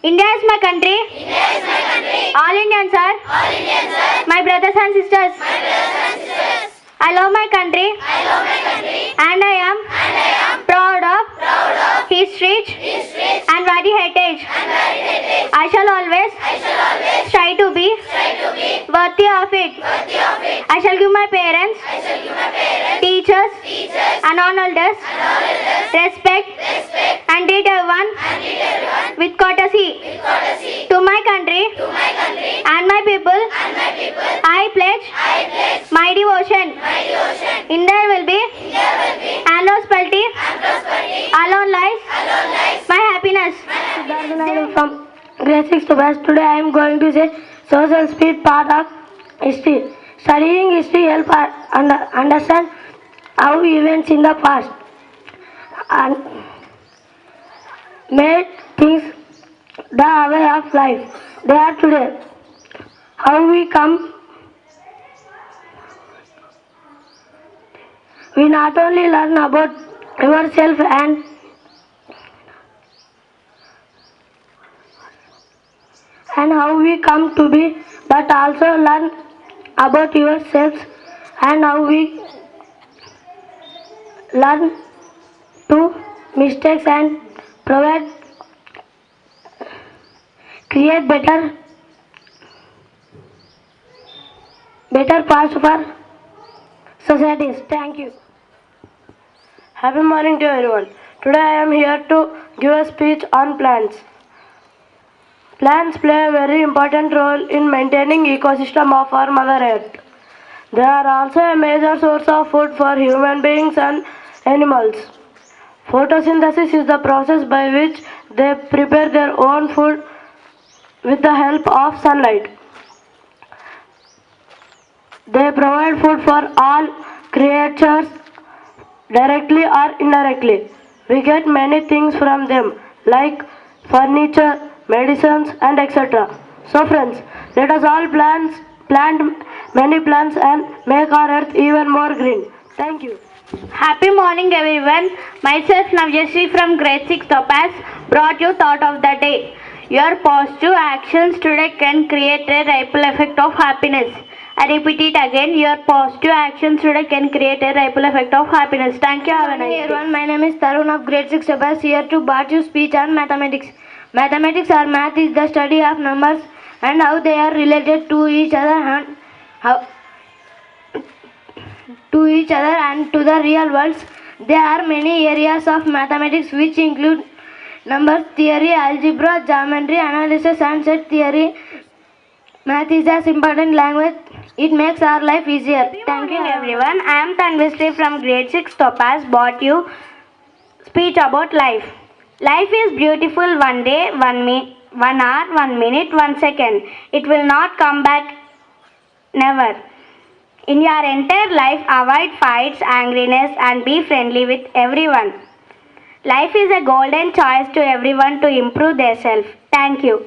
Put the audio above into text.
India is my country. All Indians are my brothers and sisters. I love my country. And I am proud of his rich and varied heritage. I shall always try to be worthy of it. I shall give my parents, teachers, and all elders respect and treat everyone with courtesy. To my country and my people, I pledge my devotion. In there will be and prosperity, alone lies my happiness. From grade 6 Topaz. Today I am going to say social speed part of history. Studying history helps us understand how events in the past and made things the way of life they are today. How we come, we not only learn about yourself and how we come to be, but also learn about yourselves and how we learn to mistakes and provide create better paths for societies. Thank you. Happy morning to everyone. Today I am here to give a speech on plants. Plants play a very important role in maintaining ecosystem of our Mother Earth. They are also a major source of food for human beings and animals. Photosynthesis is the process by which they prepare their own food with the help of sunlight. They provide food for all creatures directly or indirectly. We get many things from them like furniture, medicines and etc. So friends, let us all plant many plants and make our earth even more green. Thank you. Happy morning everyone. Myself Navjasri from grade 6 Topaz brought you thought of the day. Your positive actions today can create a ripple effect of happiness. I repeat it again. Your positive actions today can create a ripple effect of happiness. Thank you. Have a nice day. Everyone, my name is Tarun of grade 6 Topaz, here to brought you speech on mathematics. Mathematics or math is the study of numbers and how they are related to each other and to the real world. There are many areas of mathematics which include number theory, algebra, geometry, analysis and set theory. Math is a important language. It makes our life easier. Thank you everyone. I am Tanvishri from grade 6 Topaz brought you speech about life. Life is beautiful. One day, 1 hour, 1 minute, 1 second. It will not come back. Never. In your entire life, avoid fights, angriness and be friendly with everyone. Life is a golden choice to everyone to improve themselves. Thank you.